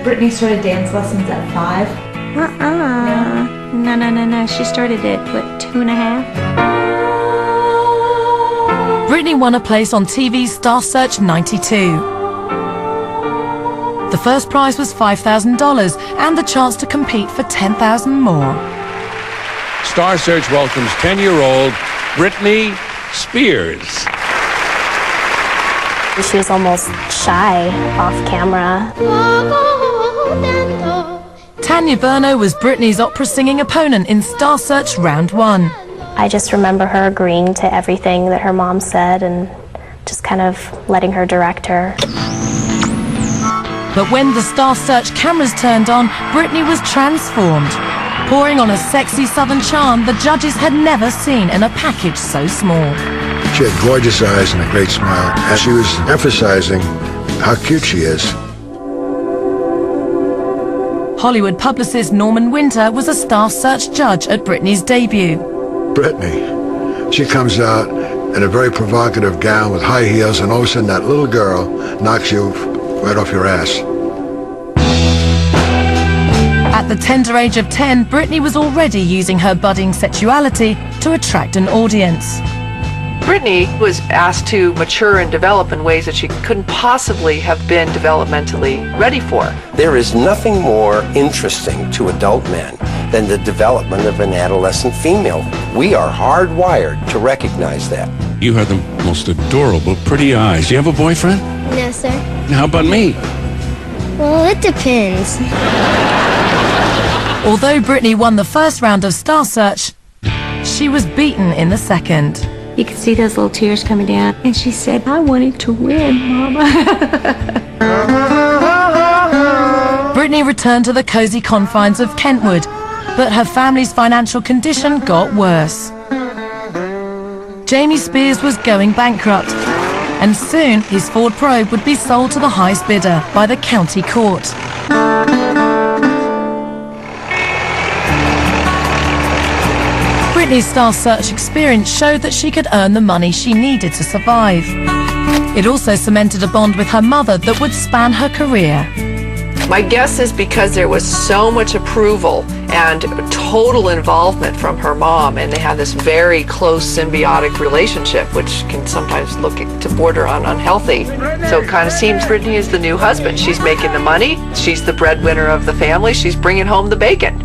Britney started dance lessons at 5? No. She started at, what, 2.5? Britney won a place on TV's Star Search 92. The first prize was $5,000 and the chance to compete for $10,000 more. Star Search welcomes 10-year-old Britney Spears. She was almost shy off camera. Tanya Burno was Britney's opera-singing opponent in Star Search Round 1. I just remember her agreeing to everything that her mom said and just kind of letting her direct her. But when the Star Search cameras turned on, Britney was transformed, pouring on a sexy southern charm the judges had never seen in a package so small. She had gorgeous eyes and a great smile, and she was emphasizing how cute she is. Hollywood publicist Norman Winter was a Star Search judge at Britney's debut. Britney, she comes out in a very provocative gown with high heels, and all of a sudden that little girl knocks you right off your ass. At the tender age of 10, Britney was already using her budding sexuality to attract an audience. Britney was asked to mature and develop in ways that she couldn't possibly have been developmentally ready for. There is nothing more interesting to adult men than the development of an adolescent female. We are hardwired to recognize that. You have the most adorable, pretty eyes. Do you have a boyfriend? No, sir. How about me? Well, it depends. Although Britney won the first round of Star Search, she was beaten in the second. You could see those little tears coming down. And she said, I wanted to win, Mama. Britney returned to the cozy confines of Kentwood, but her family's financial condition got worse. Jamie Spears was going bankrupt, and soon his Ford Probe would be sold to the highest bidder by the county court. Britney's Star Search experience showed that she could earn the money she needed to survive. It also cemented a bond with her mother that would span her career. My guess is because there was so much approval and total involvement from her mom, and they have this very close symbiotic relationship, which can sometimes look to border on unhealthy. So it kind of seems Britney is the new husband. She's making the money, she's the breadwinner of the family, she's bringing home the bacon.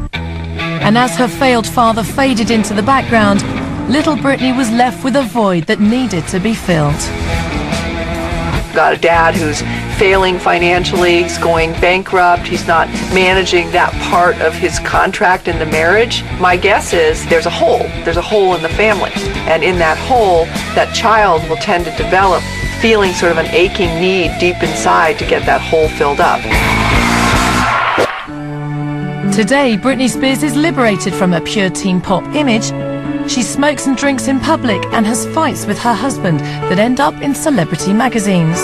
And as her failed father faded into the background, little Britney was left with a void that needed to be filled. Got a dad who's failing financially, he's going bankrupt, he's not managing that part of his contract in the marriage. My guess is there's a hole in the family. And in that hole, that child will tend to develop feeling sort of an aching need deep inside to get that hole filled up. Today, Britney Spears is liberated from a pure teen pop image. She smokes and drinks in public and has fights with her husband that end up in celebrity magazines.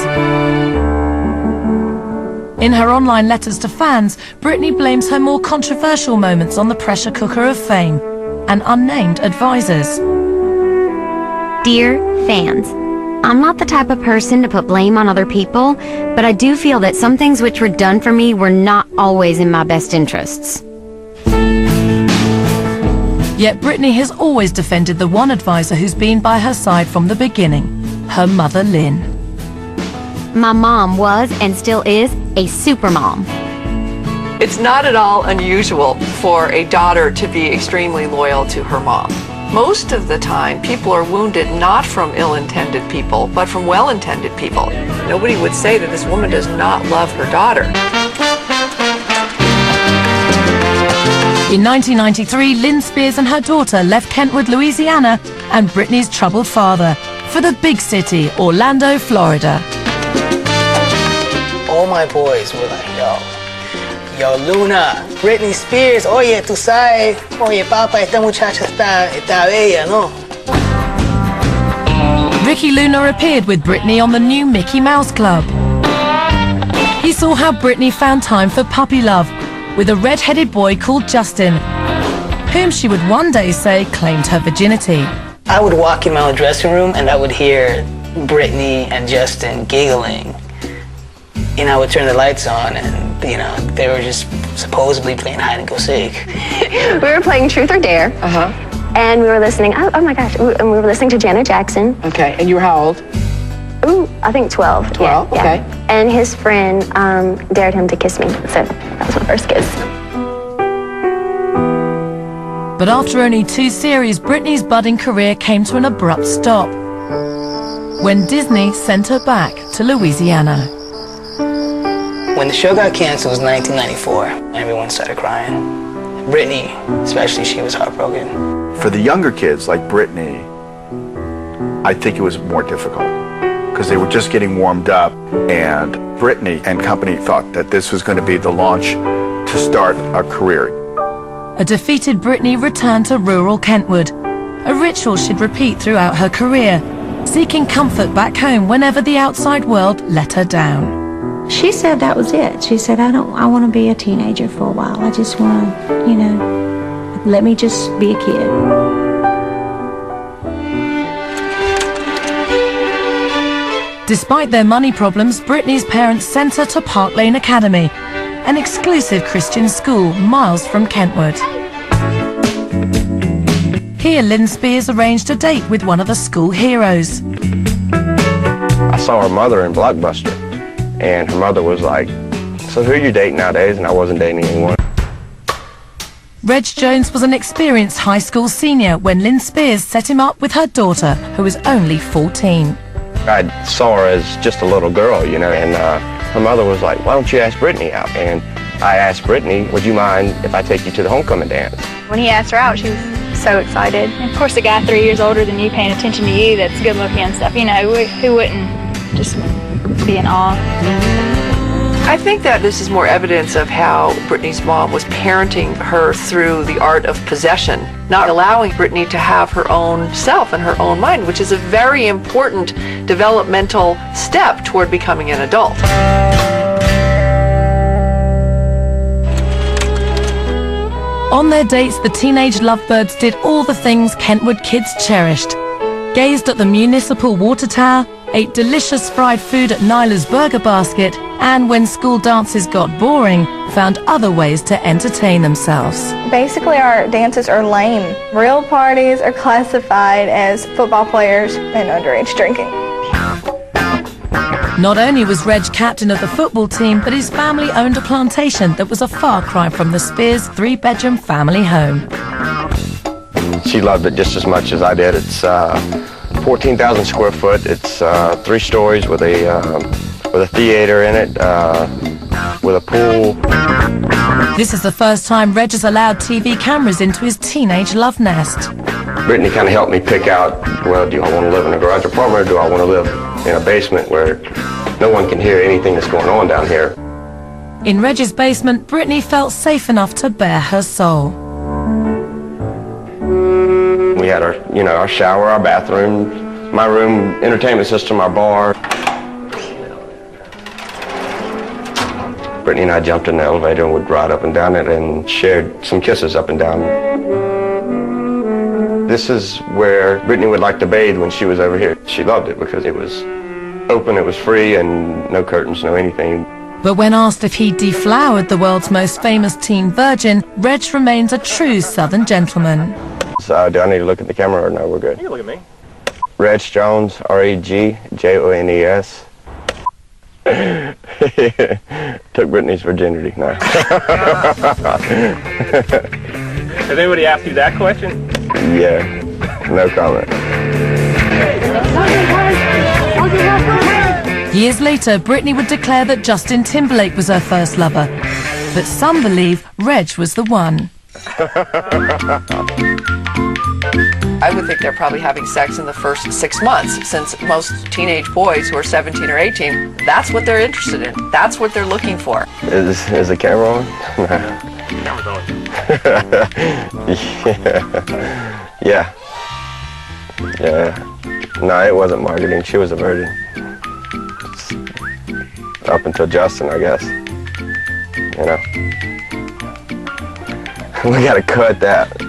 In her online letters to fans, Britney blames her more controversial moments on the pressure cooker of fame and unnamed advisors. Dear fans, I'm not the type of person to put blame on other people, but I do feel that some things which were done for me were not always in my best interests. Yet Britney has always defended the one advisor who's been by her side from the beginning, her mother Lynn. My mom was and still is a super mom. It's not at all unusual for a daughter to be extremely loyal to her mom. Most of the time, people are wounded not from ill-intended people, but from well-intended people. Nobody would say that this woman does not love her daughter. In 1993, Lynn Spears and her daughter left Kentwood, Louisiana, and Britney's troubled father for the big city, Orlando, Florida. All my boys were like, yo, Luna, Britney Spears, oye, tú sabes, oye, papa, esta muchacha está bella, ¿no? Ricky Luna appeared with Britney on the new Mickey Mouse Club. He saw how Britney found time for puppy love with a red-headed boy called Justin, whom she would one day say claimed her virginity. I would walk in my own dressing room and I would hear Britney and Justin giggling. And I would turn the lights on and You know, they were just supposedly playing hide and go seek. We were playing Truth or Dare. And we were listening, oh my gosh, and we were listening to Janet Jackson. Okay, and you were how old? Ooh, I think 12. 12, yeah, okay. Yeah. And his friend dared him to kiss me, so that was my first kiss. But after only 2 series, Britney's budding career came to an abrupt stop when Disney sent her back to Louisiana. When the show got canceled, it was 1994. Everyone started crying. Britney, especially, she was heartbroken. For the younger kids like Britney, I think it was more difficult because they were just getting warmed up, and Britney and company thought that this was going to be the launch to start a career. A defeated Britney returned to rural Kentwood, a ritual she'd repeat throughout her career, seeking comfort back home whenever the outside world let her down. She said that was it. She said, I want to be a teenager for a while. I just want to, you know, let me just be a kid. Despite their money problems, Britney's parents sent her to Park Lane Academy, an exclusive Christian school miles from Kentwood. Here, Lynn Spears arranged a date with one of the school heroes. I saw her mother in Blockbuster, and her mother was like, "So who are you dating nowadays?" And I wasn't dating anyone. Reg Jones was an experienced high school senior when Lynn Spears set him up with her daughter, who was only 14. I saw her as just a little girl, you know, and her mother was like, "Why don't you ask Britney out?" And I asked Britney, "Would you mind if I take you to the homecoming dance?" When he asked her out, she was so excited. And of course, a guy 3 years older than you paying attention to you that's good looking and stuff, you know, who wouldn't just be in awe? I think that this is more evidence of how Britney's mom was parenting her through the art of possession, not allowing Britney to have her own self and her own mind, which is a very important developmental step toward becoming an adult. On their dates, the teenage lovebirds did all the things Kentwood kids cherished. Gazed at the municipal water tower, ate delicious fried food at Nyla's Burger Basket, and when school dances got boring, found other ways to entertain themselves. Basically, our dances are lame. Real parties are classified as football players and underage drinking. Not only was Reg captain of the football team, but his family owned a plantation that was a far cry from the Spears' 3-bedroom family home. She loved it just as much as I did. It's 14,000 square foot. It's 3 stories with a theater in it, with a pool. This is the first time Reg has allowed TV cameras into his teenage love nest. Britney kind of helped me pick out, well, do I want to live in a garage apartment, or do I want to live in a basement where no one can hear anything that's going on down here? In Reg's basement, Britney felt safe enough to bare her soul. We had our, you know, our shower, our bathroom, my room, entertainment system, our bar. Britney and I jumped in the elevator and would ride up and down it and shared some kisses up and down. This is where Britney would like to bathe when she was over here. She loved it because it was open, it was free, and no curtains, no anything. But when asked if he deflowered the world's most famous teen virgin, Reg remains a true Southern gentleman. So do I need to look at the camera or no, we're good? You can look at me. Reg Jones, R-E-G-J-O-N-E-S. Took Britney's virginity, no. Has anybody asked you that question? Yeah, no comment. Years later, Britney would declare that Justin Timberlake was her first lover. But some believe Reg was the one. I would think they're probably having sex in the first 6 months, since most teenage boys who are 17 or 18, that's what they're interested in. That's what they're looking for. Is the camera on? Camera's on. Yeah. No, it wasn't marketing. She was a virgin. Up until Justin, I guess. You know. We gotta cut that.